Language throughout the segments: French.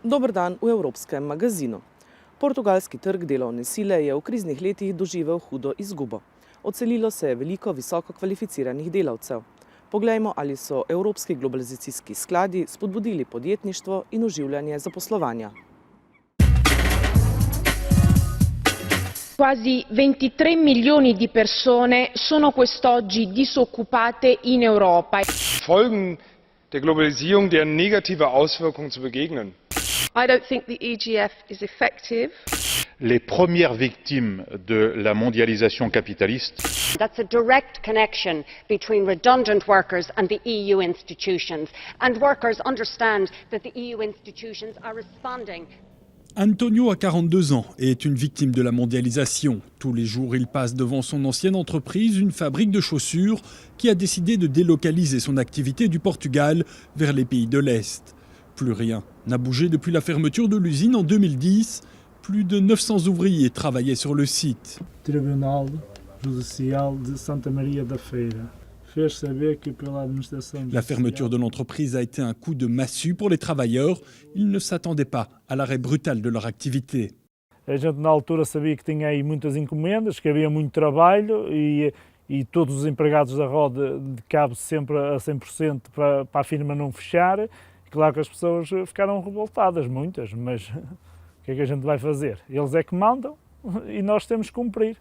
Dober dan v Evropskem magazinu. Portugalski trg delovne sile je v kriznih letih doživel hudo izgubo. Odselilo se je veliko visoko kvalificiranih delavcev. Poglejmo, ali so evropski globalizacijski skladi spodbudili podjetništvo in oživljanje zaposlovanja. Quasi 23 milioni di persone sono quest'oggi disoccupate in Europa. Folgen der Globalisierung, deren negative Auswirkungen zu begegnen. I don't think the EGF is effective. Les premières victimes de la mondialisation capitaliste. That's a direct connection between redundant workers and the EU institutions. And workers understand that the EU institutions are responding. Antonio a 42 ans et est une victime de la mondialisation. Tous les jours, il passe devant son ancienne entreprise, une fabrique de chaussures, qui a décidé de délocaliser son activité du Portugal vers les pays de l'Est. Plus rien n'a bougé depuis la fermeture de l'usine en 2010. Plus de 900 ouvriers travaillaient sur le site. Tribunal judicial de Santa Maria da Feira fez saber que pela administração. La fermeture de l'entreprise a été un coup de massue pour les travailleurs. Ils ne s'attendaient pas à l'arrêt brutal de leur activité. A gente na altura sabia que tinha aí muitas encomendas, que havia muito trabalho e todos os empregados da roda de cabo sempre a 100% para a firma não fechar. Claro que as pessoas ficaram revoltadas, muitas, mas o que é que a gente vai fazer? Eles é que mandam e nós temos que cumprir.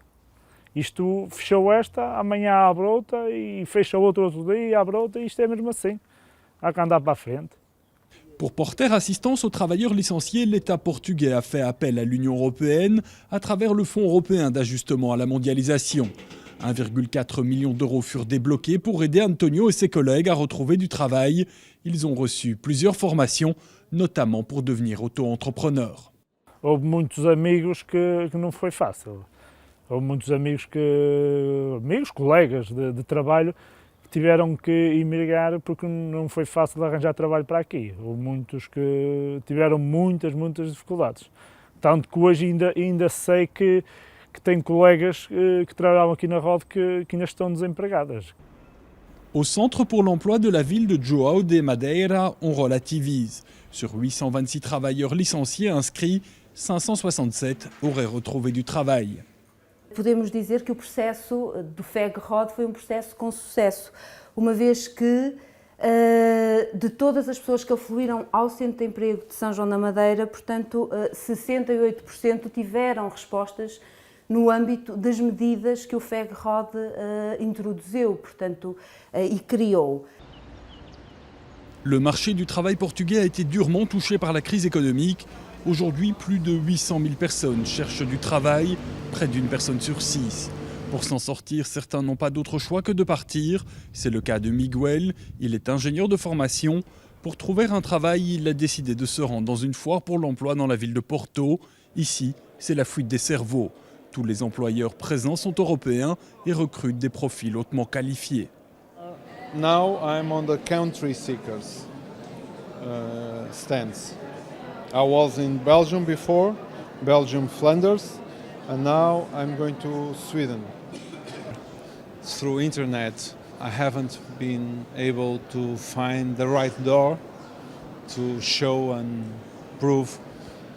Isto fechou esta, amanhã abre outra e fecha outra outro dia, abre outra e isto é mesmo assim. Há que andar para a frente. Pour porter assistance aux travailleurs licenciés, l'État portugais a fait appel à l'Union européenne à travers le Fonds européen d'ajustement à la mondialisation. 1,4 million d'euros furent débloqués pour aider Antonio et ses collègues à retrouver du travail. Ils ont reçu plusieurs formations, notamment pour devenir auto-entrepreneurs. Houve muitos amigos que não foi fácil. Houve muitos amigos, colegas de trabalho, que tiveram que emigrar porque não foi fácil arranjar trabalho para aqui. Houve muitos que tiveram muitas dificuldades. Tanto que hoje ainda sei que tenho colegas que trabalhavam aqui na roda que ainda estão desempregadas. Au Centre pour l'emploi de la ville de João de Madeira, on relativise. Sur 826 travailleurs licenciés inscrits, 567 auraient retrouvé du travail. Podemos dizer que o processo do FEG-ROD foi processo com sucesso, uma vez que de todas as pessoas que afluíram ao Centro de Emprego de São João da Madeira, portanto, 68% tiveram respostas no âmbito das medidas que o FEG-ROD introduziu, portanto, e criou. Le marché du travail portugais a été durement touché par la crise économique. Aujourd'hui, plus de 800 000 personnes cherchent du travail, près d'une personne sur 6. Pour s'en sortir, certains n'ont pas d'autre choix que de partir. C'est le cas de Miguel, il est ingénieur de formation. Pour trouver un travail, il a décidé de se rendre dans une foire pour l'emploi dans la ville de Porto. Ici, c'est la fuite des cerveaux. Tous les employeurs présents sont européens et recrutent des profils hautement qualifiés. Now I'm on the country seekers stance. I was in Belgium before, Belgium, Flanders, and now I'm going to Sweden. Through internet, I haven't been able to find the right door to show and prove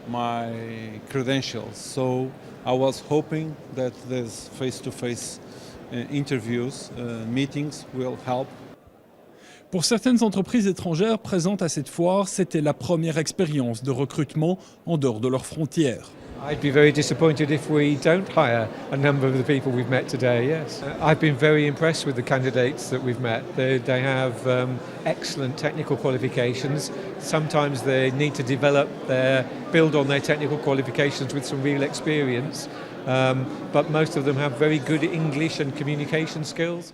my credentials. So I was hoping that these face-to-face interviews, meetings will help. Pour certaines entreprises étrangères présentes à cette foire, c'était la première expérience de recrutement en dehors de leurs frontières. I'd be very disappointed if we don't hire a number of the people we've met today, yes. I've been very impressed with the candidates that we've met. They have excellent technical qualifications. Sometimes they need to build on their technical qualifications with some real experience. But most of them have very good English and communication skills.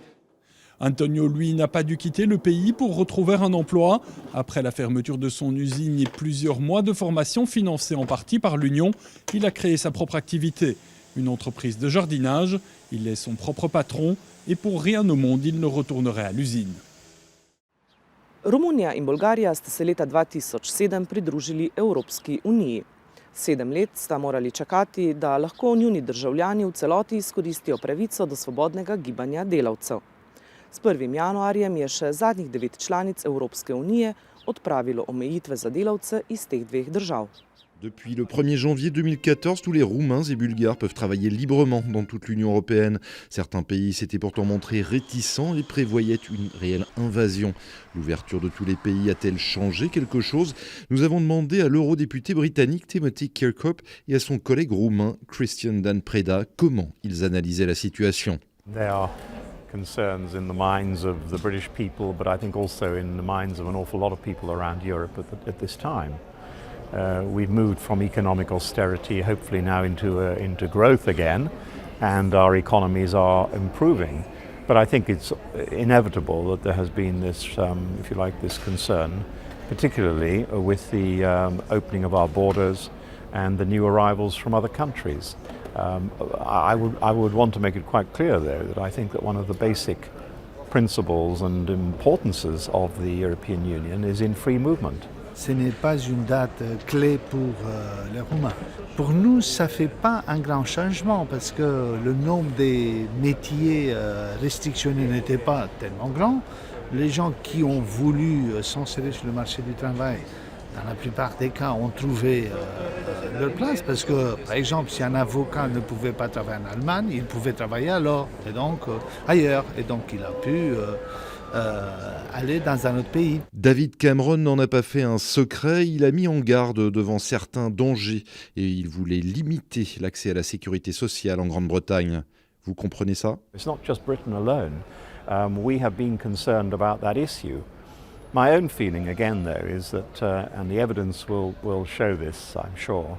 Antonio, lui, n'a pas dû quitter le pays pour retrouver un emploi. Après la fermeture de son usine et plusieurs mois de formation financée en partie par l'Union, il a créé sa propre activité, une entreprise de jardinage. Il est son propre patron et pour rien au monde, il ne retournerait à l'usine. Romunija in Bolgarija sta se leta 2007 pridružili Evropski uniji. 7 let sta morali čakati, da lahko njuni državljani v celoti izkoristijo pravico do svobodnega gibanja delavcev. S 1. januarjem je še zadnjih 9 članic Evropske unije odpravilo omejitve za delavce iz teh dveh držav. Depuis le 1er janvier 2014, tous les Roumains et Bulgares peuvent travailler librement dans toute l'Union européenne. Certains pays s'étaient pourtant montrés réticents et prévoyaient une réelle invasion. L'ouverture de tous les pays a-t-elle changé quelque chose? Nous avons demandé à l'eurodéputé britannique Timothy Kirkhope et à son collègue roumain Christian Dan Preda comment ils analysaient la situation. There are concerns in the minds of the British people, but I think also in the minds of an awful lot of people around Europe at this time. We've moved from economic austerity, hopefully now into growth again, and our economies are improving. But I think it's inevitable that there has been this, if you like, this concern, particularly with the opening of our borders and the new arrivals from other countries. I would want to make it quite clear, though, that I think that one of the basic principles and importances of the European Union is in free movement. Ce n'est pas une date clé pour les Roumains. Pour nous, ça ne fait pas un grand changement parce que le nombre des métiers restrictionnés n'était pas tellement grand. Les gens qui ont voulu s'insérer sur le marché du travail, dans la plupart des cas, ont trouvé leur place parce que, par exemple, si un avocat ne pouvait pas travailler en Allemagne, il pouvait travailler alors, et donc ailleurs. Et donc, il a pu aller dans un autre pays. David Cameron n'en a pas fait un secret, il a mis en garde devant certains dangers et il voulait limiter l'accès à la sécurité sociale en Grande-Bretagne. Vous comprenez ça? It's not just Britain alone. We have been concerned about that issue. My own feeling, again, though, is that, and the evidence will show this, I'm sure,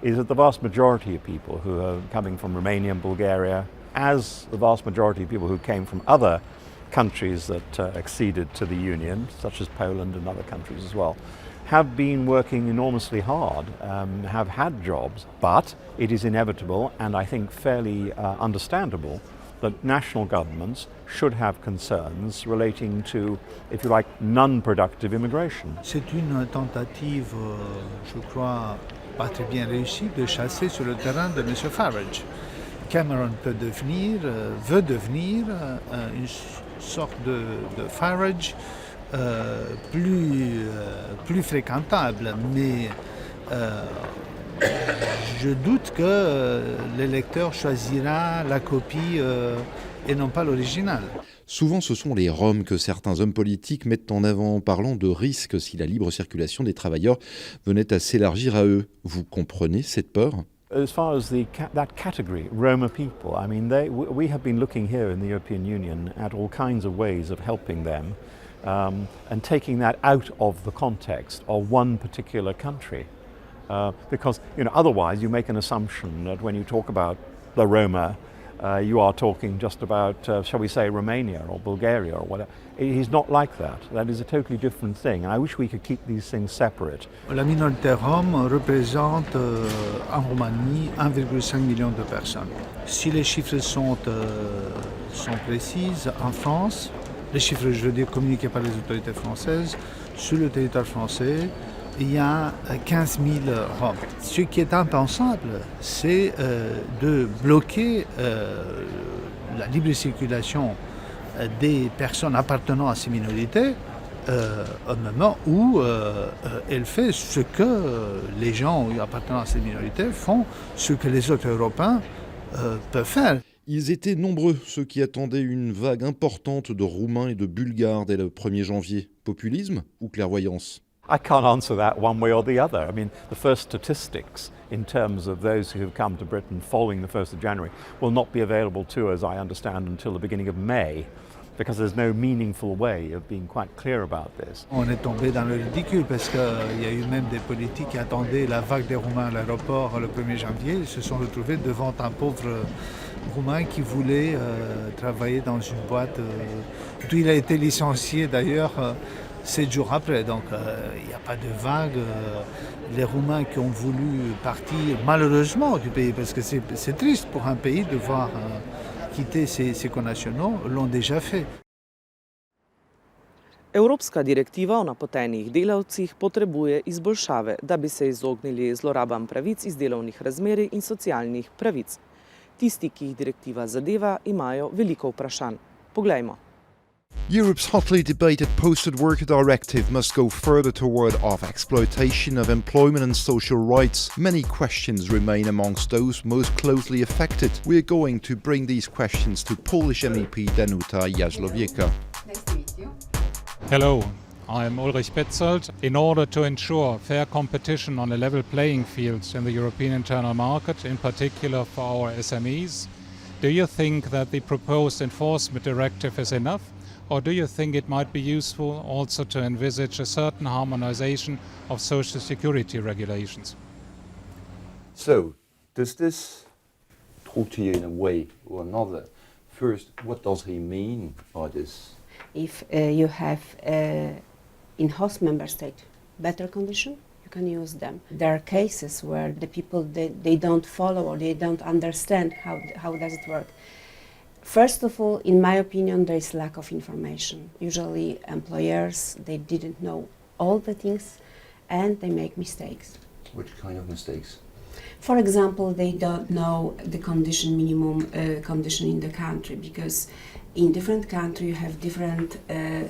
is that the vast majority of people who are coming from Romania and Bulgaria, as the vast majority of people who came from other countries that acceded to the Union, such as Poland and other countries as well, have been working enormously hard, have had jobs, but it is inevitable and I think fairly understandable that national governments should have concerns relating to, if you like, non-productive immigration. C'est une tentative, je crois, pas très bien réussie de chasser sur le terrain de M. Farage. Cameron veut devenir une sorte de Farage plus fréquentable, mais je doute que l'électeur choisira la copie et non pas l'original. Souvent, ce sont les Roms que certains hommes politiques mettent en avant en parlant de risques si la libre circulation des travailleurs venait à s'élargir à eux. Vous comprenez cette peur ? As far as that category, Roma people, I mean, we have been looking here in the European Union at all kinds of ways of helping them and taking that out of the context of one particular country. Because, you know, otherwise you make an assumption that when you talk about the Roma, you are talking just about, shall we say, Romania or Bulgaria or whatever. It is not like that. That is a totally different thing. I wish we could keep these things separate. La minorité rome représente en Roumanie 1,5 million de personnes. Si les chiffres sont précises, en France, les chiffres, je veux dire, communiqués par les autorités françaises, sur le territoire français, il y a 15 000 Roms. Ce qui est impensable, c'est de bloquer la libre circulation des personnes appartenant à ces minorités au moment où elle fait ce que les gens appartenant à ces minorités font, ce que les autres Européens peuvent faire. Ils étaient nombreux, ceux qui attendaient une vague importante de Roumains et de Bulgares dès le 1er janvier. Populisme ou clairvoyance ? I can't answer that one way or the other. I mean, the first statistics in terms of those who have come to Britain following the 1st of January will not be available to us, I understand, until the beginning of May, because there's no meaningful way of being quite clear about this. On est tombé dans le ridicule parce qu'il y a eu même des politiques qui attendaient la vague des Roumains à l'aéroport le 1er janvier. Ils se sont retrouvés devant un pauvre Roumain qui voulait travailler dans une boîte d'où il a été licencié d'ailleurs 7 jours après. Donc il n'y a pas de vague. Les Roumains qui ont voulu partir malheureusement du pays, parce que c'est triste pour un pays de voir quitter ses connationaux, l'ont déjà fait. Evropska direktiva o napotenih delavcih potrebuje izboljšave, da bi se izognili zlorabam pravic iz delovnih razmerij in socialnih pravic. Tisti, ki jih direktiva zadeva, imajo veliko vprašanj. Poglejmo. Europe's hotly debated Posted Worker Directive must go further toward exploitation of employment and social rights. Many questions remain amongst those most closely affected. We are going to bring these questions to Polish MEP Danuta Jazlowiecka. Nice to meet you. Hello, I am Ulrich Petzold. In order to ensure fair competition on a level playing field in the European internal market, in particular for our SMEs, do you think that the proposed enforcement directive is enough? Or do you think it might be useful also to envisage a certain harmonization of social security regulations? So, does this talk to you in a way or another? First, what does he mean by this? If you have in host member state better condition, you can use them. There are cases where the people they don't follow or they don't understand how does it work. First of all, in my opinion, there is lack of information. Usually employers, they didn't know all the things and they make mistakes. Which kind of mistakes? For example, they don't know the condition, minimum condition in the country, because in different countries you have different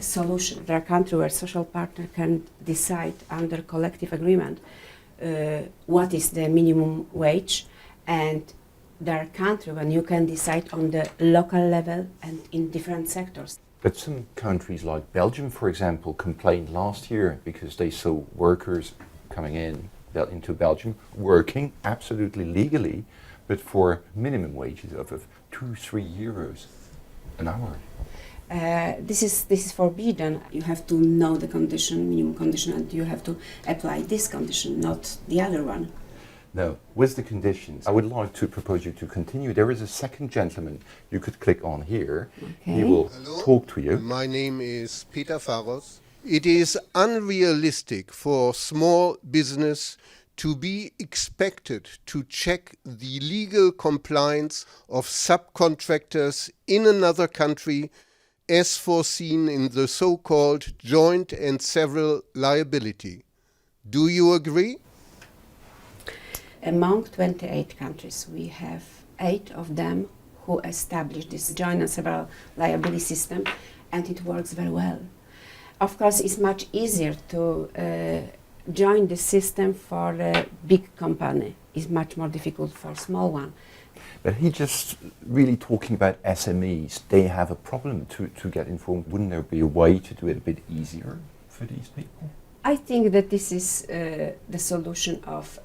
solutions. There are countries where social partner can decide under collective agreement what is the minimum wage, and there are countries when you can decide on the local level and in different sectors. But some countries like Belgium, for example, complained last year because they saw workers coming into Belgium working absolutely legally, but for minimum wages of 2-3 euros an hour. This is forbidden. You have to know the condition, minimum condition, and you have to apply this condition, not the other one. Now, with the conditions, I would like to propose you to continue. There is a second gentleman you could click on here. Okay. He will talk to you. My name is Peter Faros. It is unrealistic for small business to be expected to check the legal compliance of subcontractors in another country as foreseen in the so-called joint and several liability. Do you agree? Among 28 countries, we have 8 of them who established this joint and several liability system, and it works very well. Of course, it's much easier to join the system for a big company. It's much more difficult for a small one. But he's just really talking about SMEs. They have a problem to get informed. Wouldn't there be a way to do it a bit easier for these people? I think that this is the solution of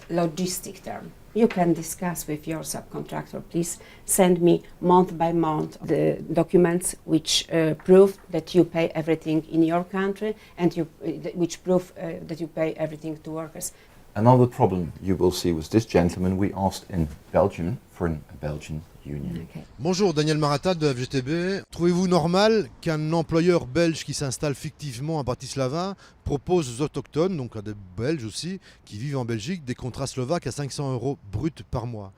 logistic term. You can discuss with your subcontractor. Please send me month by month the documents which prove that you pay everything in your country and which prove that you pay everything to workers. Another problem you will see was this gentleman. We asked in Belgium for a Belgian union. Okay. Bonjour, Daniel Marata de FGTB. Trouvez-vous normal qu'un employeur belge qui s'installe fictivement à Bratislava propose aux autochtones, donc à des Belges aussi, qui vivent en Belgique, des contrats slovaques à 500 € bruts par mois?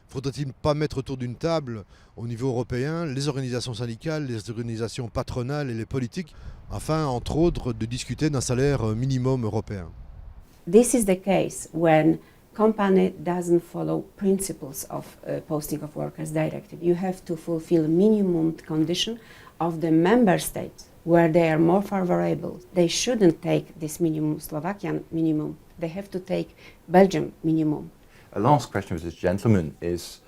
Faudrait-il pas mettre autour d'une table, au niveau européen, les organisations syndicales, les organisations patronales et les politiques, afin, entre autres, de discuter d'un salaire minimum européen? This is the case when company doesn't follow principles of posting of workers directive. You have to fulfill minimum condition of the member states where they are more favorable. They shouldn't take this minimum, Slovakian minimum. They have to take Belgium minimum. A last question with this gentleman is,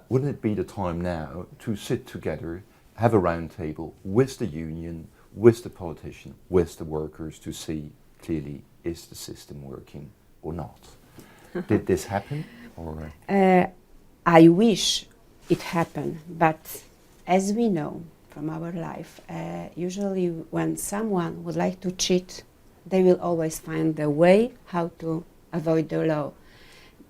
wouldn't it be the time now to sit together, have a round table with the union, with the politician, with the workers to see clearly, is the system working or not? Did this happen? Or? I wish it happened, but as we know from our life, usually when someone would like to cheat, they will always find a way how to avoid the law.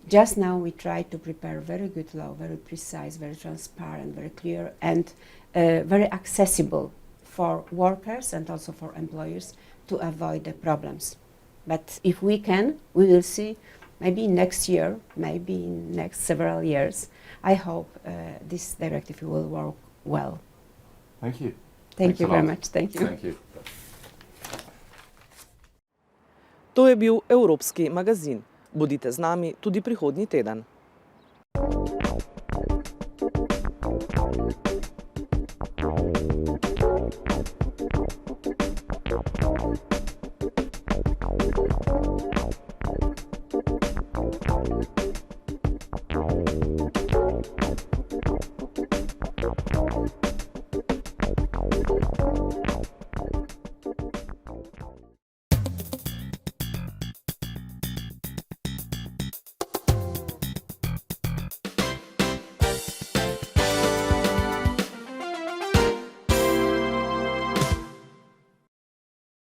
Just now we try to prepare very good law, very precise, very transparent, very clear, and very accessible for workers and also for employers to avoid the problems. But if we can, we will see maybe next year, maybe in next several years. I hope this directive will work well. Thank you. Thank you very much. Thank you. Thank you. To je bil Evropski magazin. Bodite z nami tudi prihodnji teden.